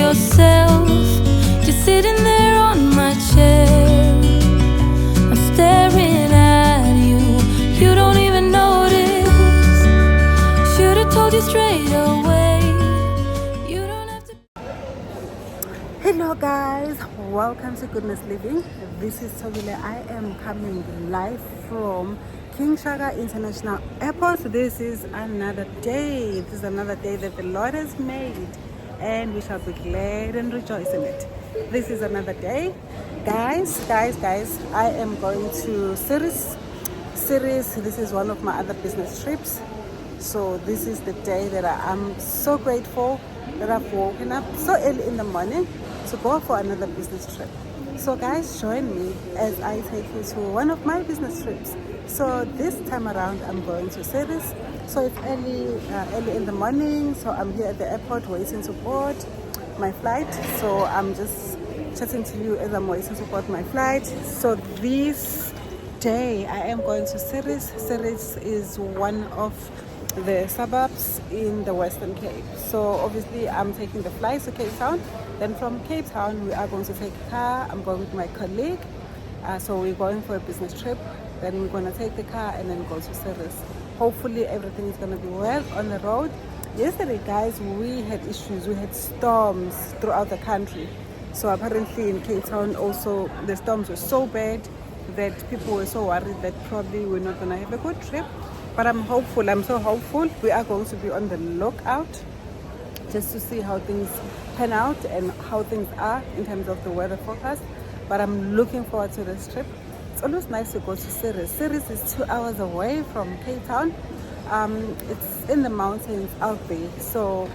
yourself. You're sitting there on my chair. I'm staring at you. You don't even notice. Should've told you straight away. You don't have to. Hello guys, welcome to Goodness Living. This is Tobile. I am coming live from King Shaka International Airport. This is another day. This is another day that the Lord has made, and we shall be glad and rejoice in it. This is another day. Guys, I am going to Ceres. This is one of my other business trips. So this is the day that I am so grateful that I've woken up so early in the morning to go for another business trip. So guys, join me as I take you to one of my business trips. So this time around I'm going to Ceres. So it's early in the morning, so I'm here at the airport waiting to board my flight. So I'm just chatting to you as I'm waiting to board my flight. So this day I am going to Ceres. Ceres is one of the suburbs in the Western Cape. So obviously I'm taking the flight to Cape Town. Then from Cape Town we are going to take a car. I'm going with my colleague. So we're going for a business trip. Then we're going to take the car and then go to Ceres. Hopefully everything is going to be well on the road. Yesterday guys, we had issues. We had storms throughout the country. So apparently in Cape Town also the storms were so bad that people were so worried that probably we're not going to have a good trip. But I'm hopeful. I'm so hopeful. We are going to be on the lookout just to see how things pan out and how things are in terms of the weather forecast. But I'm looking forward to this trip. It's always nice to go to Ceres. Ceres is 2 hours away from Cape Town. It's in the mountains out there. So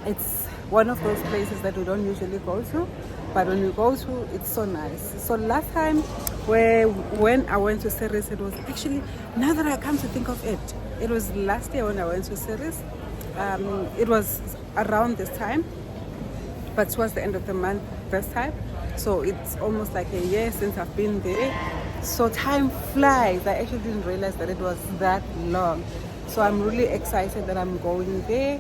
it's one of those places that we don't usually go to. But when we go to, it's so nice. So last time when I went to Ceres, it was actually, now that I come to think of it, it was last year when I went to Ceres. It was around this time, but towards the end of the month this time. So it's almost like a year since I've been there. So time flies. I actually didn't realize that it was that long. So I'm really excited that I'm going there.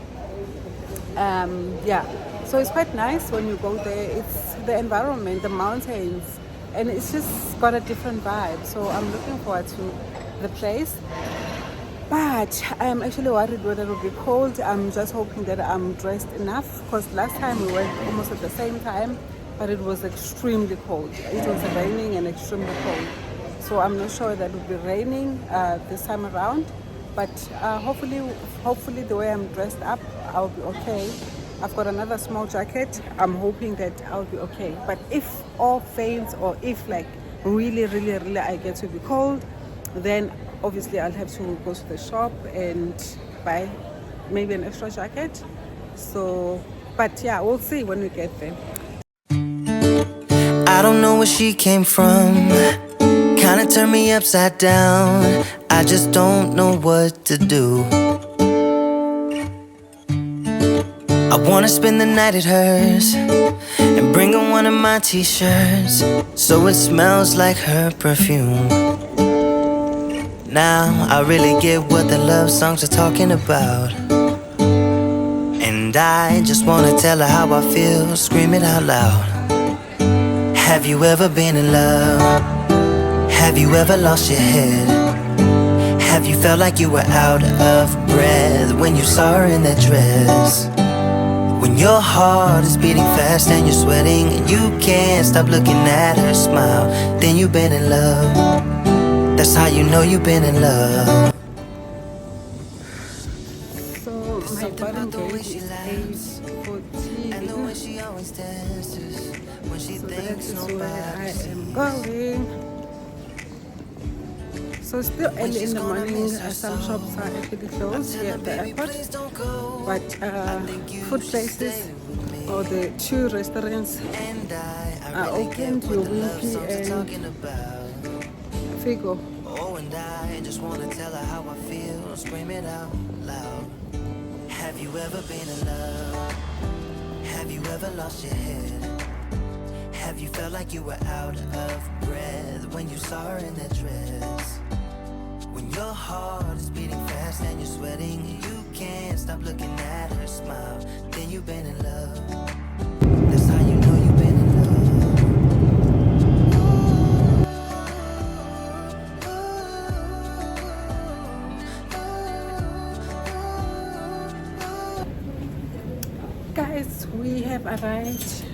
So it's quite nice when you go there. It's the environment, the mountains, and it's just got a different vibe. So I'm looking forward to the place. But I'm actually worried whether it will be cold. I'm just hoping that I'm dressed enough, because last time we went almost at the same time, but it was extremely cold. It was raining and extremely cold. So I'm not sure that it will be raining this time around. But hopefully the way I'm dressed up, I'll be okay. I've got another small jacket. I'm hoping that I'll be okay. But if all fails, or if like really I get to be cold, then obviously I'll have to go to the shop and buy maybe an extra jacket. So, but yeah, we'll see when we get there. I don't know where she came from. Kinda turned me upside down. I just don't know what to do. I wanna spend the night at hers and bring her one of my t-shirts, so it smells like her perfume. Now I really get what the love songs are talking about, and I just wanna tell her how I feel, scream it out loud. Have you ever been in love? Have you ever lost your head? Have you felt like you were out of breath when you saw her in that dress? When your heart is beating fast and you're sweating and you can't stop looking at her smile, then you've been in love. That's how you know you've been in love. So my bottom gauge is 8:14. And the way she always dances when she So that thinks is where I nobody's am going. So still early in the morning, some shops are actually closed here at the airport, but food places or the 2 restaurants are open, your Wimpy and Figo. Oh, and I just wanna tell her how I feel, scream it out loud. Have you ever been in love? Have you ever lost your head? Have you felt like you were out of breath when you saw her in that dress? When your heart is beating fast and you're sweating and you can't stop looking at her smile, then you've been in love. have arrived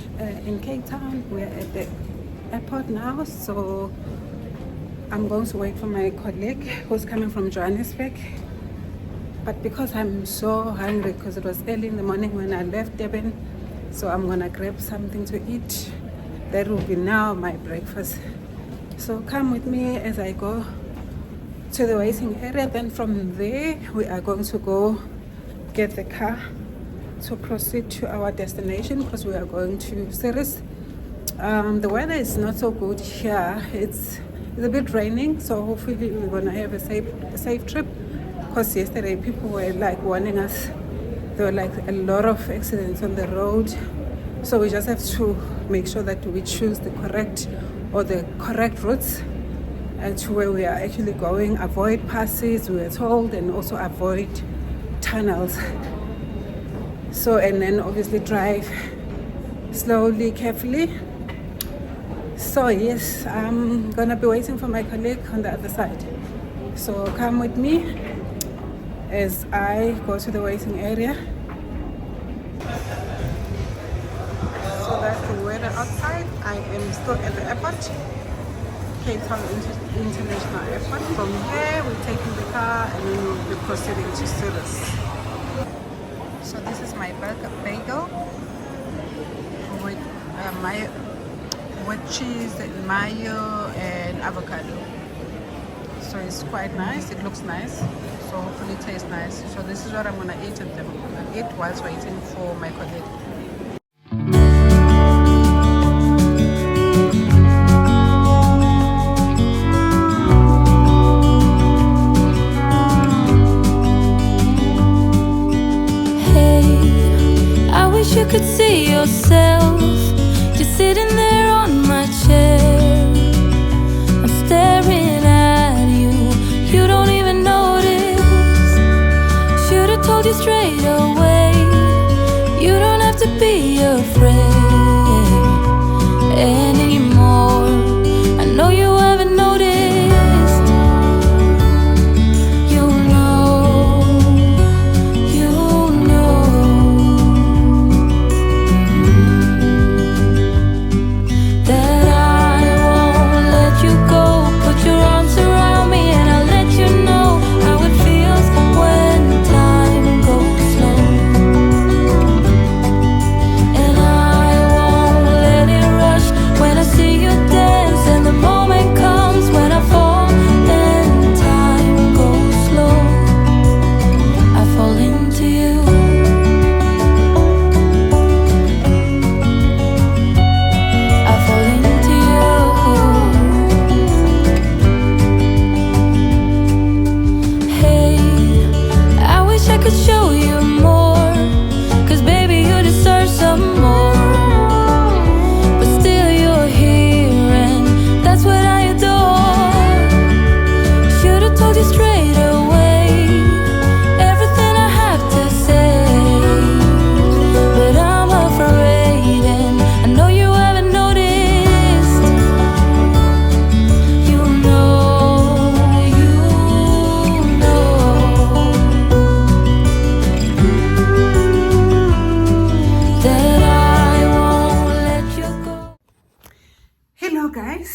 in Cape Town. We're at the airport now, so I'm going to wait for my colleague who's coming from Johannesburg. But because I'm so hungry, because it was early in the morning when I left Durban, so I'm gonna grab something to eat. That will be now my breakfast. So come with me as I go to the waiting area. Then from there, we are going to go get the car to proceed to our destination, because we are going to Ceres. The weather is not so good here. It's a bit raining, so hopefully we're gonna have a safe trip. Because yesterday people were like warning us, there were like a lot of accidents on the road, so we just have to make sure that we choose the correct routes to where we are actually going. Avoid passes, we were told, and also avoid tunnels. So, and then obviously drive slowly, carefully. So yes, I'm gonna be waiting for my colleague on the other side. So come with me as I go to the waiting area. So that's the weather outside. I am still at the airport, Cape Town International Airport. From here, we're taking the car and then we'll be proceeding to Ceres. So this is my bagel with cheese and mayo and avocado. So it's quite nice, it looks nice, so hopefully it tastes nice. So this is what I'm gonna eat, and then I'm gonna eat whilst waiting for my colleague. Hey, I wish you could see yourself just sitting there on my chair. I'm staring at you, you don't even notice. Should've told you straight away, you don't have to be afraid anymore. I know you haven't noticed. You know that I won't let you go. Put your arms around me and I'll let you know how it feels when time goes slow. And I won't let it rush when I see you dance, and the moment comes when I fall and time goes slow. I fall into you. I fall into you. Hey, I wish I could show you more, 'cause baby you deserve some more. But still you're here, and that's what I adore. Should've told you straight away everything I have to say, but I'm afraid, and I know you haven't noticed. You know that I won't let you go. Hello guys,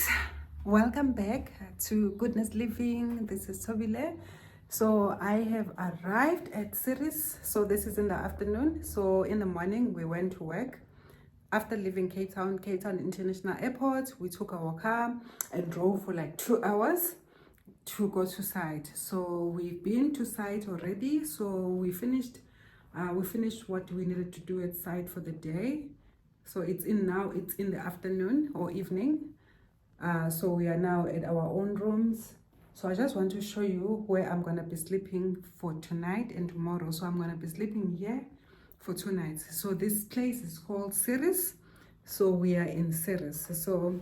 welcome back to Goodness Living. This is Tobile. So I have arrived at Ceres. So this is in the afternoon. So in the morning we went to work. After leaving Cape Town International Airport, we took our car and drove for like 2 hours to go to site. So we've been to site already. So we finished what we needed to do at site for the day. So it's in the afternoon or evening. So we are now at our own rooms. So I just want to show you where I'm gonna be sleeping for tonight and tomorrow. So I'm gonna be sleeping here for 2 nights. So this place is called Ceres. So we are in Ceres. So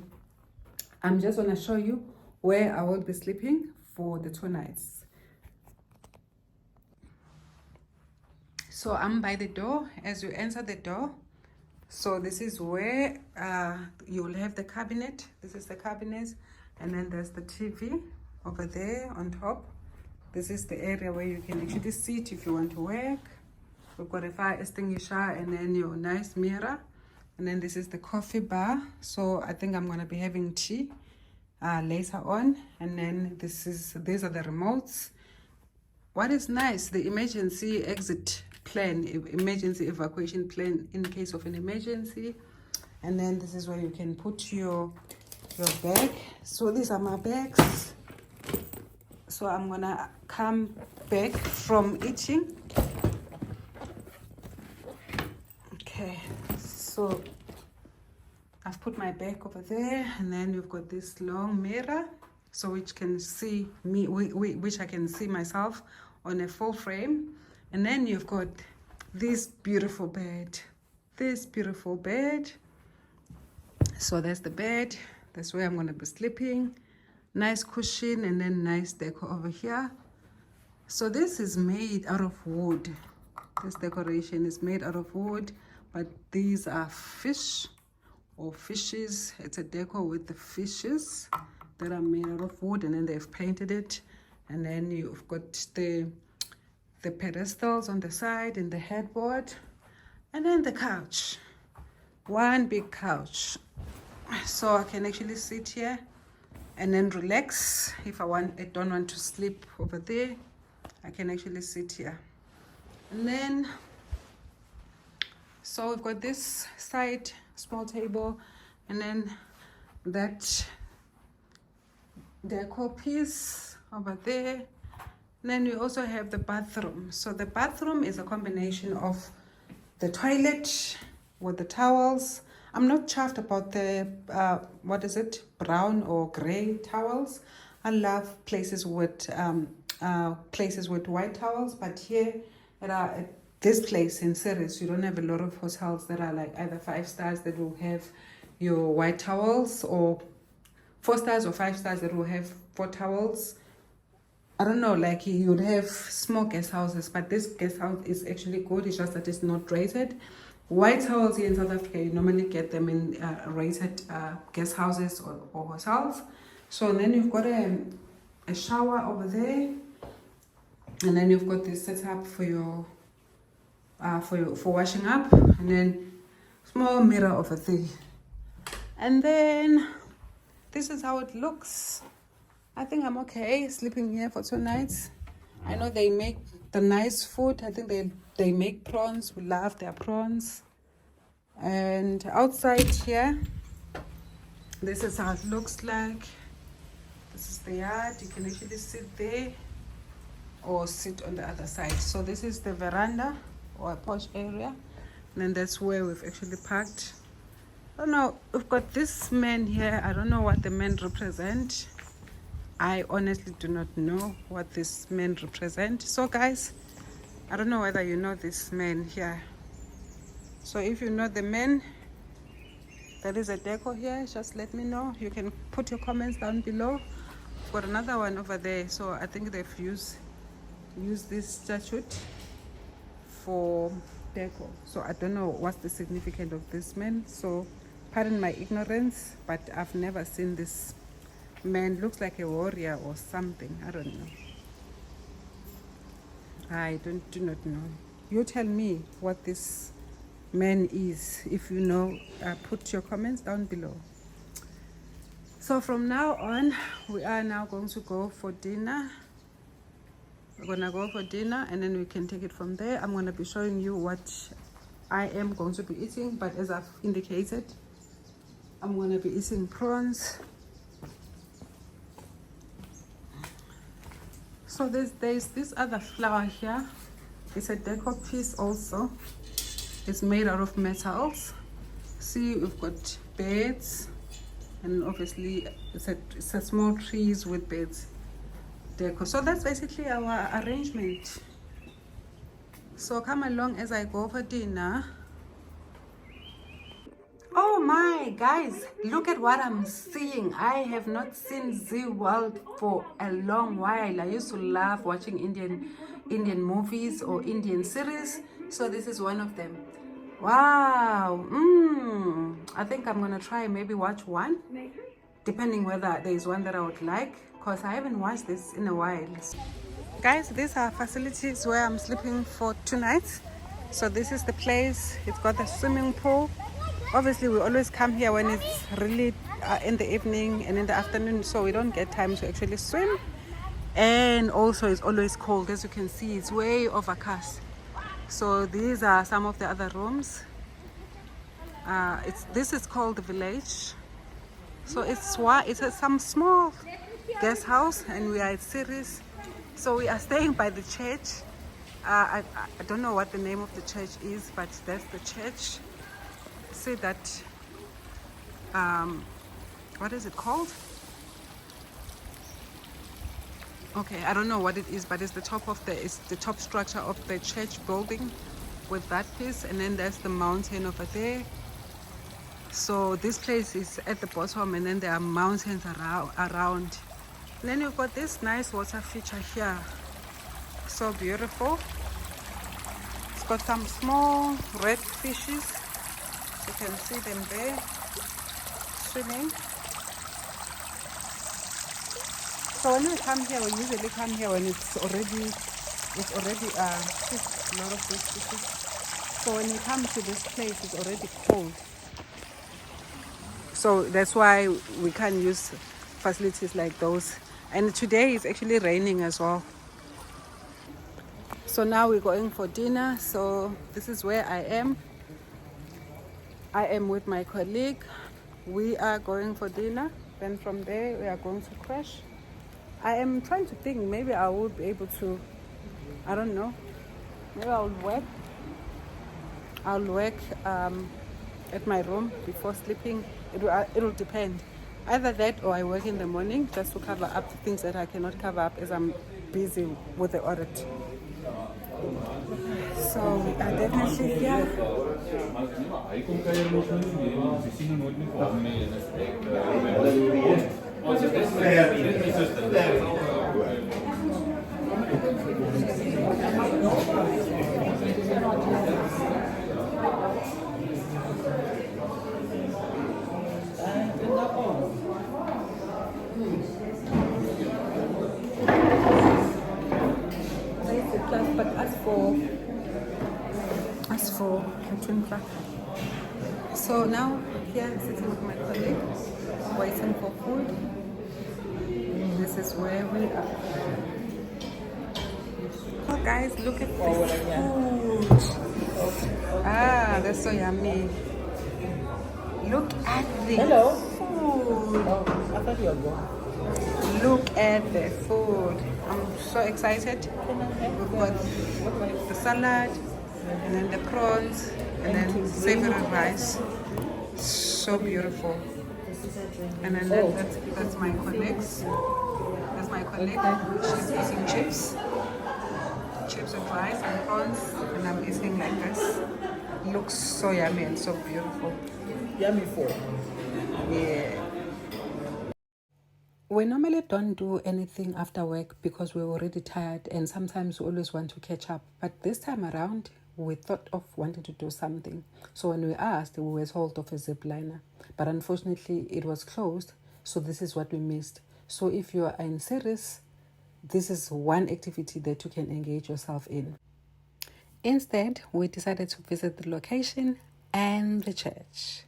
I'm just gonna show you where I will be sleeping for the 2 nights. So I'm by the door. As you enter the door, so this is where you will have the cabinet. This is the cabinet, and then there's the TV over there on top. This is the area where you can actually sit if you want to work. We've got a fire extinguisher and then your nice mirror. And then this is the coffee bar. So I think I'm going to be having tea later on. And then these are the remotes. What is nice, the emergency exit plan, emergency evacuation plan in case of an emergency. And then this is where you can put your bag. So these are my bags. So I'm gonna come back from eating. Okay, so I've put my bag over there, and then we've got this long mirror, so which can see me, which I can see myself on a full frame. And then you've got this beautiful bed. So that's the bed. That's where I'm going to be sleeping. Nice cushion, and then nice decor over here. So this is made out of wood. This decoration is made out of wood, but these are fish or fishes. It's a decor with the fishes that are made out of wood, and then they've painted it. And then you've got the pedestals on the side and the headboard, and then the couch. One big couch. So I can actually sit here and then relax. If I don't want to sleep over there, I can actually sit here. And then, so we've got this side small table, and then that decor piece over there. And then we also have the bathroom. So the bathroom is a combination of the toilet with the towels. I'm not chuffed about the brown or gray towels. I love places with white towels, but here at this place in Ceres, you don't have a lot of hotels that are like either 5 stars that will have your white towels, or 4 stars or 5 stars that will have 4 towels. I don't know, like you would have small guest houses, but this guest house is actually good. It's just that it's not rated. White towels here in South Africa, you normally get them in rated guest houses or hotels. So then you've got a shower over there, and then you've got this setup for your for washing up, and then small mirror over there. And then this is how it looks. I think I'm okay sleeping here for 2 nights. I know they make the nice food. I think they make prawns. We love their prawns. And outside here, this is how it looks like. This is the yard. You can actually sit there or sit on the other side. So this is the veranda or a porch area. And then that's where we've actually parked. I don't know, we've got this man here. I don't know what the men represent. I honestly do not know what this men represent. So guys, I don't know whether you know this man here. So if you know the man, there is a decor here, just let me know. You can put your comments down below. I've got another one over there. So I think they've used this statue for decor. So I don't know what's the significance of this man. So pardon my ignorance, but I've never seen this man. Looks like a warrior or something. I don't know. I do not know. You tell me what this man is. If you know, put your comments down below. So from now on, we are now going to go for dinner. We're gonna go for dinner, and then we can take it from there. I'm gonna be showing you what I am going to be eating, but as I've indicated, I'm gonna be eating prawns. So there's this other flower here. It's a decor piece also. It's made out of metals. See, we've got beds, and obviously it's a small trees with beds decor. So that's basically our arrangement. So come along as I go for dinner. Oh my guys, look at what I'm seeing. I have not seen Z World for a long while. I used to love watching Indian movies or Indian series. So this is one of them. Wow. I think I'm gonna try maybe watch one, depending whether there is one that I would like, because I haven't watched this in a while. Guys, these are facilities where I'm sleeping for 2 nights. So this is the place. It's got a swimming pool. Obviously we always come here when it's really in the evening and in the afternoon, so we don't get time to actually swim. And also it's always cold. As you can see, it's way overcast. So these are some of the other rooms. This is called the village. So it's some small guest house, and we are at Ceres. So we are staying by the church. I don't know what the name of the church is, but that's the church. See that, what is it called? Okay, I don't know what it is, but it's the top structure of the church building with that piece, and then there's the mountain over there. So this place is at the bottom, and then there are mountains around. And then you've got this nice water feature here. So beautiful. It's got some small red fishes. You can see them there swimming. So when we come here, we usually come here when it's already a lot of these fishes. So when you come to this place, it's already cold. So that's why we can't use facilities like those. And today it's actually raining as well. So now we're going for dinner. So this is where I am. I am with my colleague. We are going for dinner. Then from there we are going to crash. I am trying to think, maybe I will be able to, I don't know, maybe I'll work at my room before sleeping. It'll depend. Either that or I work in the morning just to cover up things that I cannot cover up as I'm busy with the audit. So we are definitely here. But as for catching crack. So now here sitting with my colleague, waiting for food. This is where we are. Oh guys, look at this food. Ah, that's so yummy. Look at this food. Oh, I thought you were going. Look at the food. I'm so excited. We've got the salad, and then the prawns, and then savory rice. So beautiful. And then that's my colleagues. That's my colleague. She's eating chips with rice and prawns, and I'm eating like this. Looks so yummy and so beautiful. Yummy food. Yeah. We normally don't do anything after work because we're already tired, and sometimes we always want to catch up. But this time around, we thought of wanting to do something. So when we asked, we were told of a zip liner. But unfortunately, it was closed. So this is what we missed. So if you are in Ceres, this is one activity that you can engage yourself in. Instead, we decided to visit the location and the church.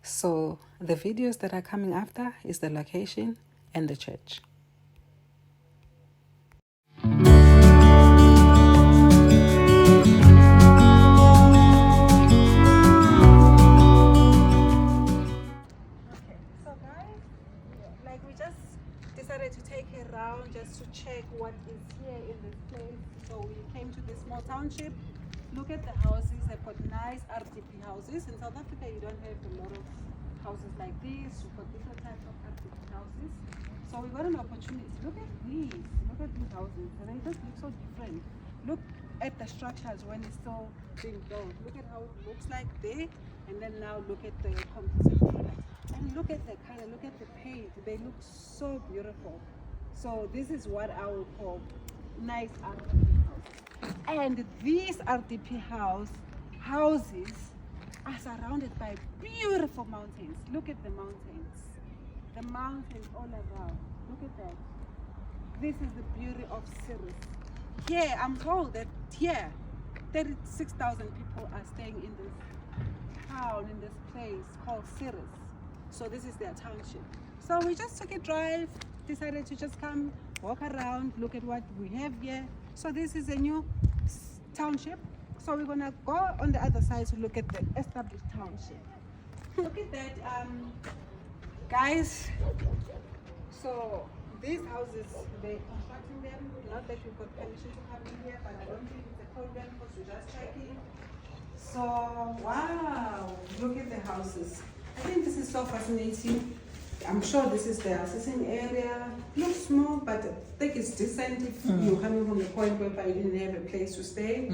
So the videos that are coming after is the location and the church. Decided to take a round just to check what is here in this place. So we came to this small township. Look at the houses. They've got nice RDP houses. In South Africa, you don't have a lot of houses like this. You've got different types of RDP houses. So we got an opportunity. Look at these. Look at these houses. And they just look so different. Look at the structures when it's still being built. Look at how it looks like there. And then now look at the composite product. And look at the color, look at the paint. They look so beautiful. So this is what I would call nice RDP house. And these RDP houses are surrounded by beautiful mountains. Look at the mountains. The mountains all around. Look at that. This is the beauty of Ceres. Here, I'm told that here, 36,000 people are staying in this town in this place called Ceres. So this is their township. So we just took a drive, decided to just come, walk around, look at what we have here. So this is a new township. So we're gonna go on the other side to look at the established township. Look at that, guys. So these houses, they're constructing them. Not that we've got permission to come in here, but I don't think it's a problem because we're just checking. So, wow, look at the houses. I think this is so fascinating. I'm sure this is the assessing area. Looks small, but I think it's decent if you're coming from the point whereby you didn't have a place to stay.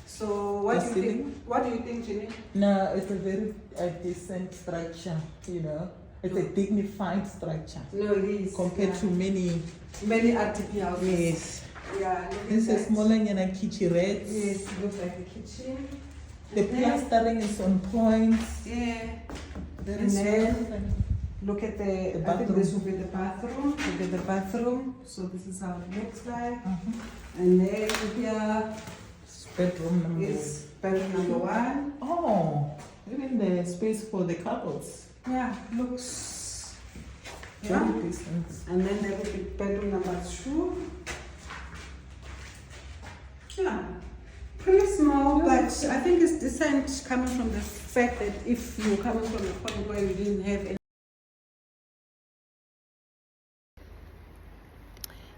So, what do you think? What do you think, Jenny? No, it's a very decent structure, you know. It's a dignified structure. No, it is. Compared to many RTP houses. Yes. Yeah, This is smaller than a kitchenette. Yes, it looks like a kitchen. The plastering is on point. Yeah. Very And then small. look at the bathroom. I think this will be the bathroom. Look at the bathroom. So this is how it looks like. And then here Bedroom number is bedroom number 1. Oh, even the space for the cupboards. Yeah, looks Very decent. And then there will be bedroom number 2. Yeah. Pretty small, but I think it's decent coming from the fact that if you're coming from a point where you didn't have any.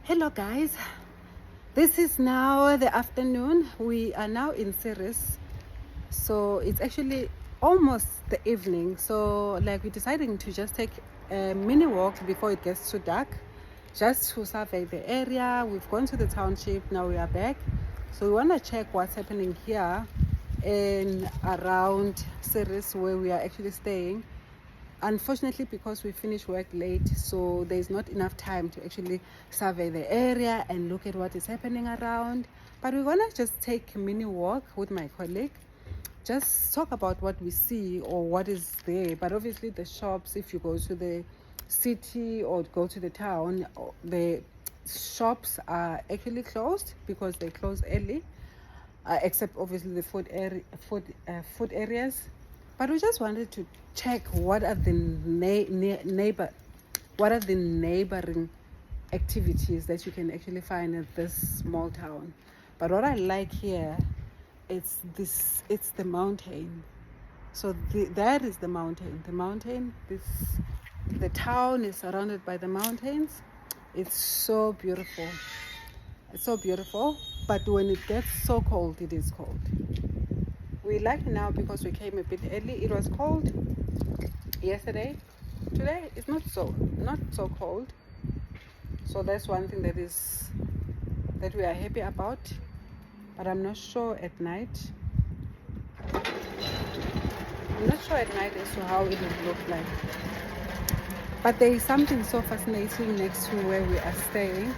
Hello guys, this is now the afternoon. We are now in Ceres, so it's actually almost the evening. So like we're deciding to just take a mini walk before it gets too dark, just to survey the area. We've gone to the township, now we are back. So we want to check what's happening here in around Ceres where we are actually staying. Unfortunately, because we finished work late, so there's not enough time to actually survey the area and look at what is happening around. But we're gonna just take a mini walk with my colleague, just talk about what we see or what is there. But obviously the shops, if you go to the city or go to the town, the shops are actually closed because they close early, except obviously the food areas. But we just wanted to check what are the neighboring activities that you can actually find in this small town. But what I like here, it's the mountain. So that is the mountain. The town is surrounded by the mountains. It's so beautiful. It's so beautiful. But when it gets so cold, it is cold. We like it now because we came a bit early. It was cold yesterday. Today it's not so cold. So that's one thing that we are happy about. But I'm not sure at night. I'm not sure at night as to how it will look like. But there is something so fascinating next to where we are staying.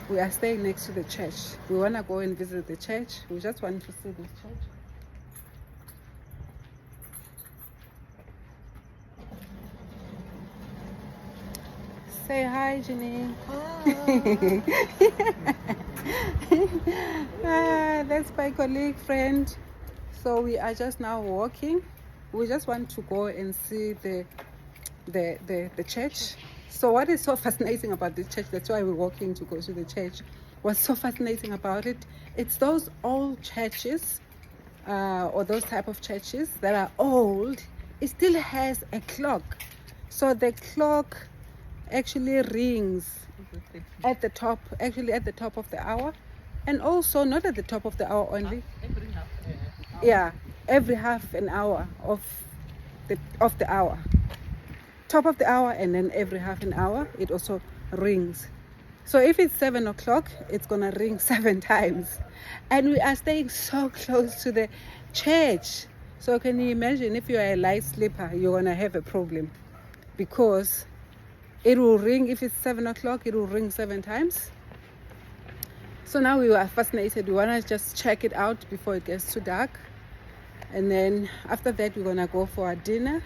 We are staying next to the church. We want to go and visit the church. We just want to see this church. Say hi, Jenny. Hi. That's my colleague, friend. So we are just now walking. We just want to go and see the church. So what is so fascinating about this church, that's why we're walking to go to the church. What's so fascinating about it, it's those old churches, or those type of churches that are old. It still has a clock. So the clock actually rings at the top of the hour, and also not at the top of the hour only. Every half an hour of the hour. Top of the hour, and then every half an hour it also rings. So if it's 7 o'clock, it's gonna ring 7 times. And we are staying so close to the church. So can you imagine, if you are a light sleeper, you're gonna have a problem, because it will ring. If it's 7 o'clock, it will ring 7 times. So now we were fascinated. We wanna just check it out before it gets too dark. And then after that, we're gonna go for our dinner.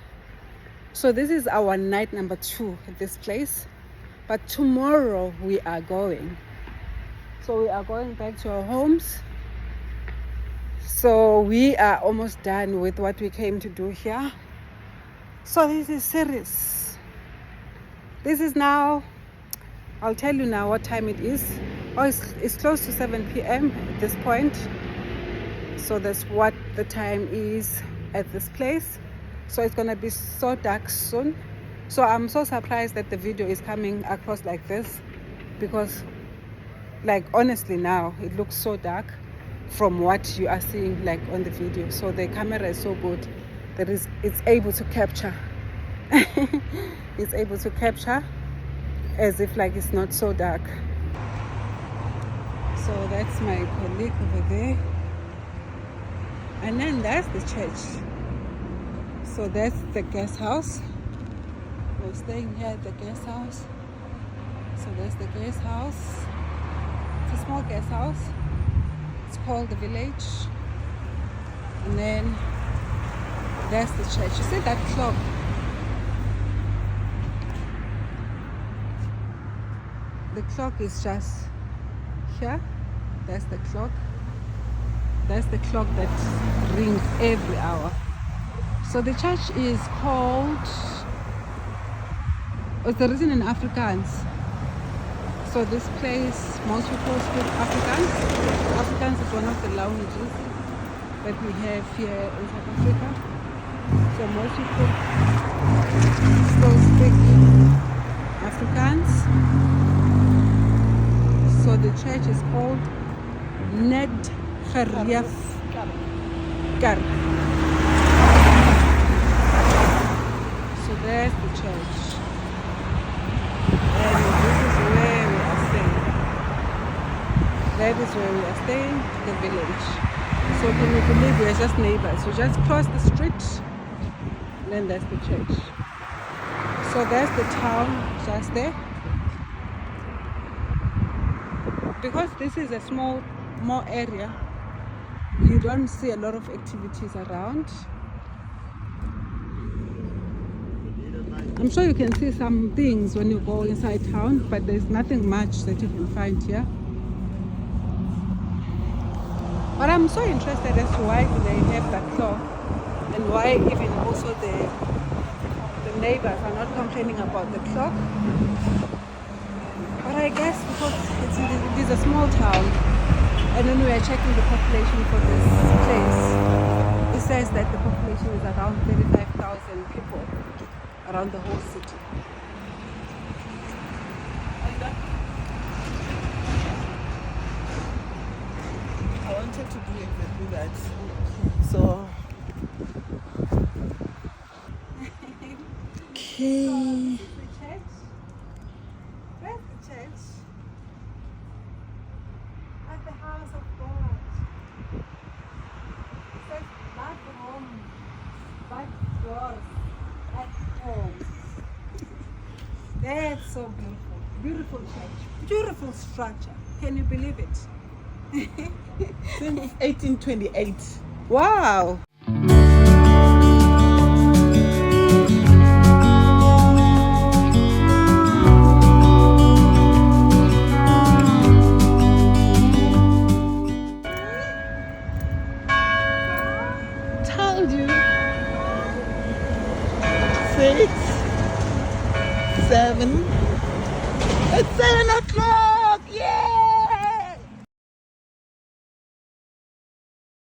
So this is our night number 2 at this place. But tomorrow we are going. So we are going back to our homes. So we are almost done with what we came to do here. So this is Ceres. This is now, I'll tell you now what time it is. Oh, it's close to 7 p.m. at this point. So that's what the time is at this place. So it's gonna be so dark soon. So I'm so surprised that the video is coming across like this, because like honestly now it looks so dark from what you are seeing like on the video. So the camera is so good that it's able to capture it's able to capture as if like it's not so dark. So that's my colleague over there, and then that's the church. So that's the guest house. We're staying here at the guest house. So that's the guest house. It's a small guest house. It's called the village. And then that's the church. You see that clock? The clock is just here. That's the clock. That's the clock that rings every hour. So the church is called, it's the reason in Afrikaans. So this place, most people speak Afrikaans. Afrikaans is one of the languages that we have here in South Africa. So most people still speak Afrikaans. So the church is called Ned Geref Kerk. So there's the church. And this is where we are staying. That is where we are staying, the village. So can you believe we are just neighbors? We just cross the street, and then that's the church. So that's the town just there. Because this is a more area, you don't see a lot of activities around. I'm sure you can see some things when you go inside town, but there's nothing much that you can find here. But I'm so interested as to why they have that clock, and why even also the neighbors are not complaining about the clock. But I guess because it is a small town, and when we are checking the population for this place, it says that the population is around 35,000 people around the whole city. I wanted to do exactly that. So, okay. Where's the church? At the house of God. It says back home, back doors, at home. That's so beautiful. Beautiful church. Beautiful structure. Can you believe it? Since 1828. Wow. Told you. 6, 7. It's 7 o'clock.